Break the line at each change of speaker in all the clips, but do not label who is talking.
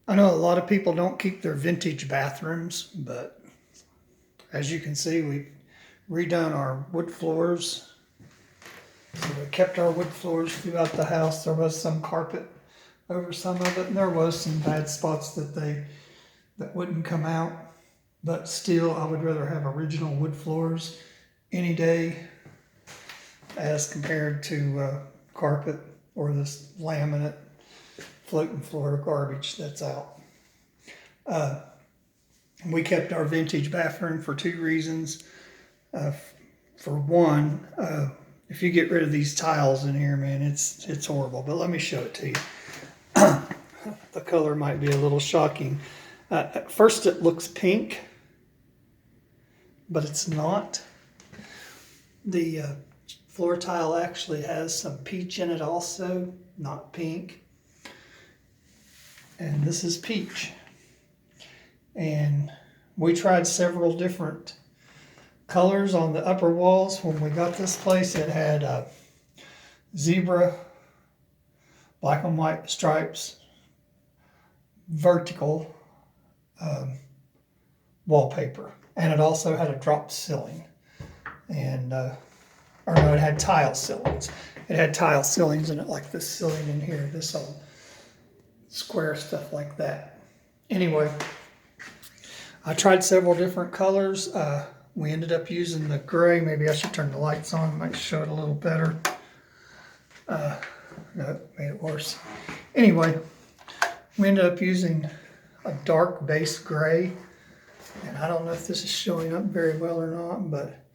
I know a lot of people don't keep their vintage bathrooms, but as you can see, we've redone our wood floors. So we kept our wood floors throughout the house. There was some carpet over some of it, and there was some bad spots that wouldn't come out. But still, I would rather have original wood floors any day as compared to carpet or this laminate floating floor garbage that's out. We kept our vintage bathroom for two reasons. For one, if you get rid of these tiles in here, man, it's horrible. But let me show it to you. The color might be a little shocking. At first it looks pink, but it's not. The floor tile actually has some peach in it also, not pink. And this is peach. And we tried several different colors on the upper walls. When we got this place, it had zebra, black and white stripes, vertical wallpaper. And it also had a drop ceiling. And, or no, it had tile ceilings. It had tile ceilings in it, like this ceiling in here, this all square stuff like that. Anyway, I tried several different colors. We ended up using the gray. Maybe I should turn the lights on, might show it a little better. No, it made it worse. Anyway, we ended up using a dark base gray. And I don't know if this is showing up very well or not, but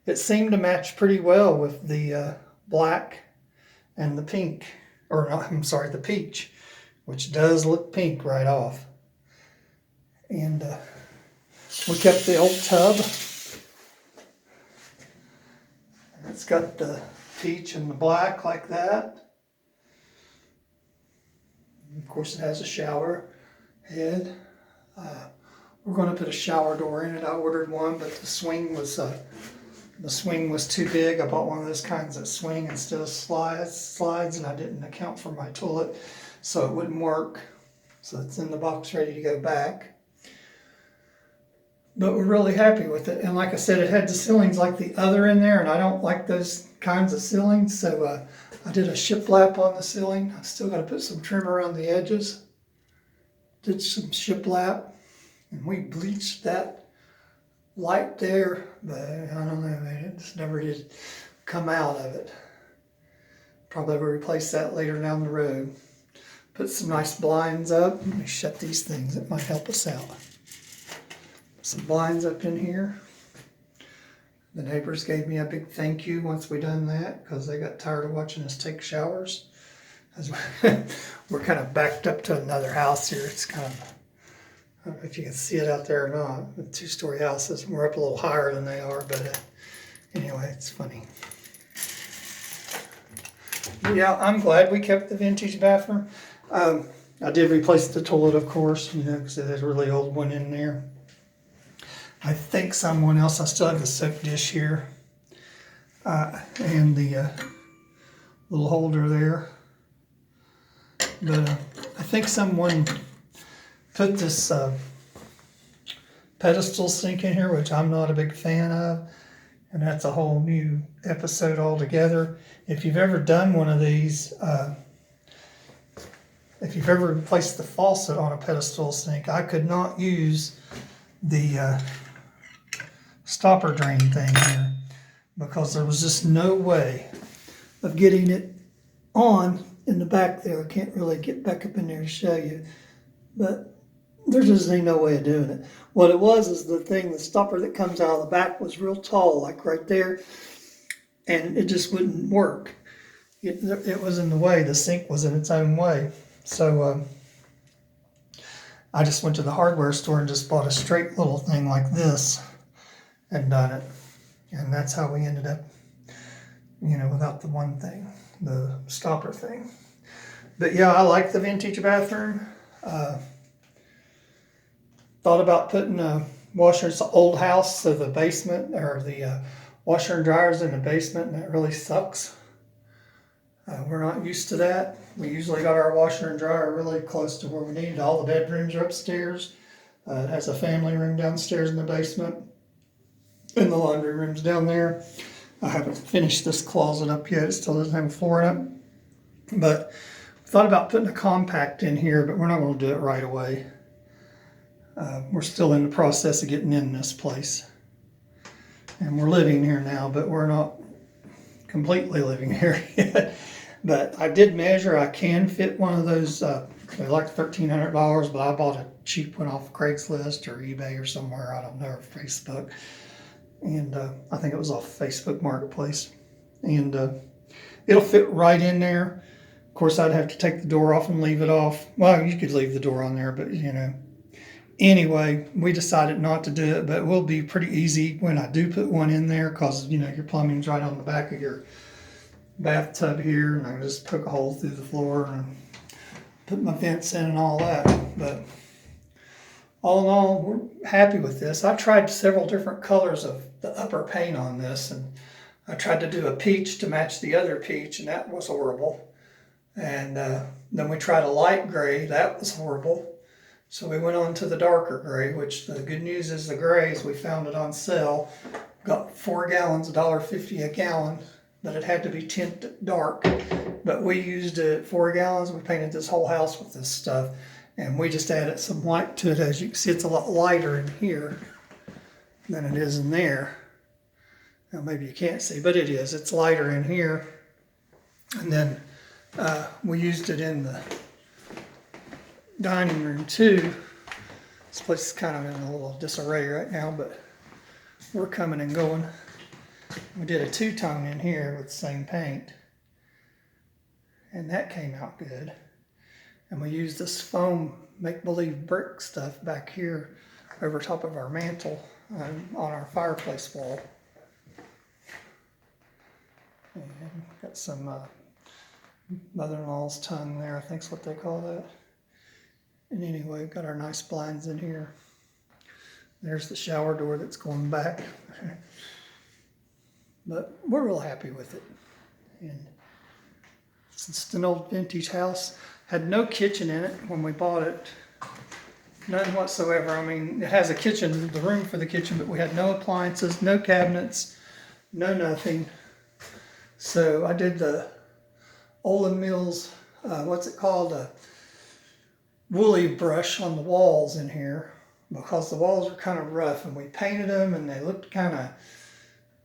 it seemed to match pretty well with the black and the pink, or no, I'm sorry, the peach, which does look pink right off. And we kept the old tub. It's got the peach and the black like that. Of course, it has a shower head. We're going to put a shower door in it. I ordered one, but the swing was too big. I bought one of those kinds that swing instead of slides, and I didn't account for my toilet, so it wouldn't work. So it's in the box ready to go back. But we're really happy with it. And like I said, it had the ceilings like the other in there, and I don't like those kinds of ceilings, so I did a shiplap on the ceiling. I still got to put some trim around the edges. Did some shiplap, and we bleached that light there, but I don't know, man, it just never did come out of it. Probably will replace that later down the road. Put some nice blinds up. Let me shut these things, it might help us out. Some blinds up in here. The neighbors gave me a big thank you once we done that, because they got tired of watching us take showers. We're kind of backed up to another house here. It's kind of, I don't know if you can see it out there or not, the two-story houses. We're up a little higher than they are, but anyway, it's funny. Yeah, I'm glad we kept the vintage bathroom. I did replace the toilet, of course, because it had a really old one in there. I think someone else, I still have the soap dish here, and the little holder there. But I think someone put this pedestal sink in here, which I'm not a big fan of, and that's a whole new episode altogether. If you've ever done one of these, if you've ever replaced the faucet on a pedestal sink, I could not use the stopper drain thing here, because there was just no way of getting it on in the back there. I can't really get back up in there to show you, but there just ain't no way of doing it. What it was is the stopper that comes out of the back was real tall, like right there, and it just wouldn't work. It was in the way. The sink was in its own way. So I just went to the hardware store and just bought a straight little thing like this and done it. And that's how we ended up, without the one thing, the stopper thing. But yeah, I like the vintage bathroom. Thought about putting a washer. It's an old house, so the basement, or the washer and dryer's in the basement, and that really sucks. We're not used to that. We usually got our washer and dryer really close to where we need it. All the bedrooms are upstairs. It has a family room downstairs in the basement, and the laundry room's down there. I haven't finished this closet up yet. It still doesn't have a floor in it. But thought about putting a compact in here, but we're not going to do it right away. We're still in the process of getting in this place. And we're living here now, but we're not completely living here yet. But I did measure. I can fit one of those. They're like $1,300, but I bought a cheap one off Craigslist or eBay or somewhere. I don't know, or Facebook. And I think it was off Facebook Marketplace. And it'll fit right in there. Of course, I'd have to take the door off and leave it off. Well, you could leave the door on there, but you know. Anyway, we decided not to do it, but it will be pretty easy when I do put one in there, because you know your plumbing's right on the back of your bathtub here, and I can just poke a hole through the floor and put my vents in and all that. But all in all, we're happy with this. I tried several different colors of the upper paint on this, and I tried to do a peach to match the other peach, and that was horrible. And then we tried a light gray. That was horrible. So we went on to the darker gray, which the good news is the grays, we found it on sale. Got 4 gallons, $1.50 a gallon, but it had to be tinted dark. But we used it 4 gallons. We painted this whole house with this stuff. And we just added some white to it. As you can see, it's a lot lighter in here than it is in there. Now maybe you can't see, but it is. It's lighter in here. And then we used it in the dining room too. This place is kind of in a little disarray right now, but we're coming and going. We did a two-tone in here with the same paint, and that came out good. And we used this foam make-believe brick stuff back here over top of our mantle on our fireplace wall. And got some mother-in-law's tongue there, I think's what they call that. And anyway, got our nice blinds in here. There's the shower door that's going back. But we're real happy with it. And it's an old vintage house. Had no kitchen in it when we bought it. None whatsoever. I mean, it has a kitchen, the room for the kitchen, but we had no appliances, no cabinets, no nothing. So I did the Olin Mills, what's it called? Woolly brush on the walls in here, because the walls are kind of rough, and we painted them and they looked kind of,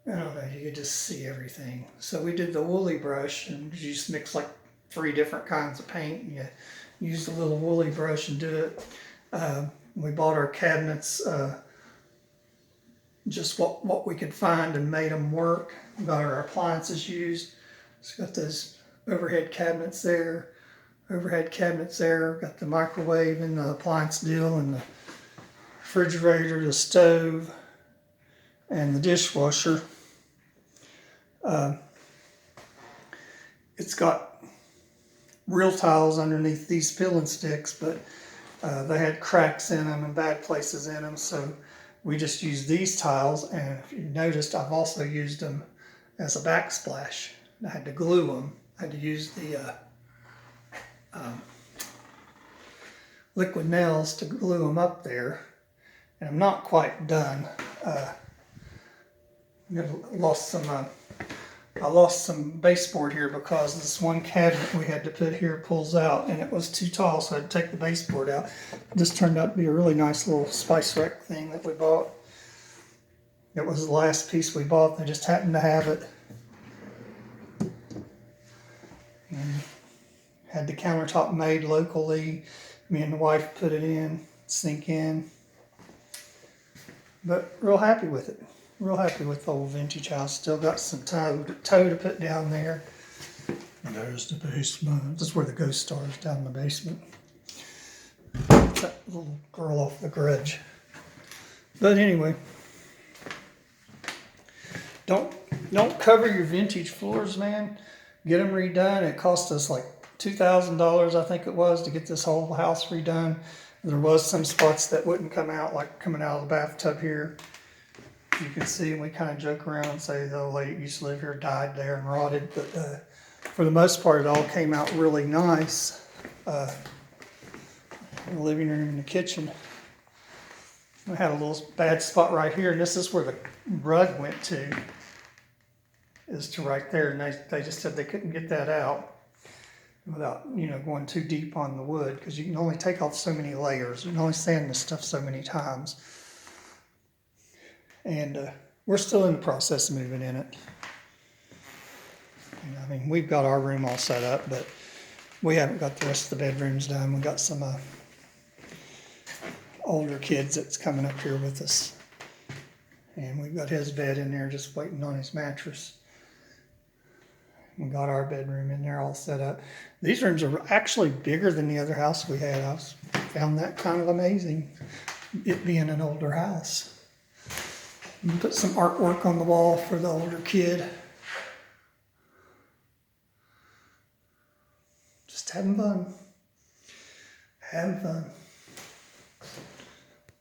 I don't know, you could just see everything. So we did the woolly brush, and you just mix like 3 different kinds of paint, and you use the little woolly brush and do it. We bought our cabinets, just what we could find, and made them work. Got our appliances used. It's got those overhead cabinets there. Got the microwave and the appliance deal, and the refrigerator, the stove, and the dishwasher. It's got real tiles underneath these peel and sticks, but they had cracks in them and bad places in them, so we just used these tiles. And if you noticed, I've also used them as a backsplash. I had to glue them. I had to use the liquid nails to glue them up there, and I'm not quite done. I lost some baseboard here, because this one cabinet we had to put here pulls out, and it was too tall, so I had to take the baseboard out. This turned out to be a really nice little Spice Rack thing that we bought. It was the last piece we bought. They just happened to have it. And had the countertop made locally. Me and the wife put it in, sink in. But real happy with it. Real happy with the old vintage house. Still got some toe to put down there. And there's the basement. This is where the ghost star is, down in the basement. That little girl off The Grudge. But anyway, don't cover your vintage floors, man. Get them redone. It cost us like $2,000, I think it was, to get this whole house redone. There was some spots that wouldn't come out, like coming out of the bathtub here. You can see, and we kind of joke around and say the old lady that used to live here died there and rotted. But for the most part, it all came out really nice. The living room and the kitchen. I had a little bad spot right here, and this is where the rug went to, is to right there, and they just said they couldn't get that out without, you know, going too deep on the wood, because you can only take off so many layers. You can only sand this stuff so many times. And we're still in the process of moving in it. And, I mean, we've got our room all set up, but we haven't got the rest of the bedrooms done. We got some older kids that's coming up here with us. And we've got his bed in there just waiting on his mattress. We got our bedroom in there all set up. These rooms are actually bigger than the other house we had. Found that kind of amazing, it being an older house. And put some artwork on the wall for the older kid. Just having fun. Having fun.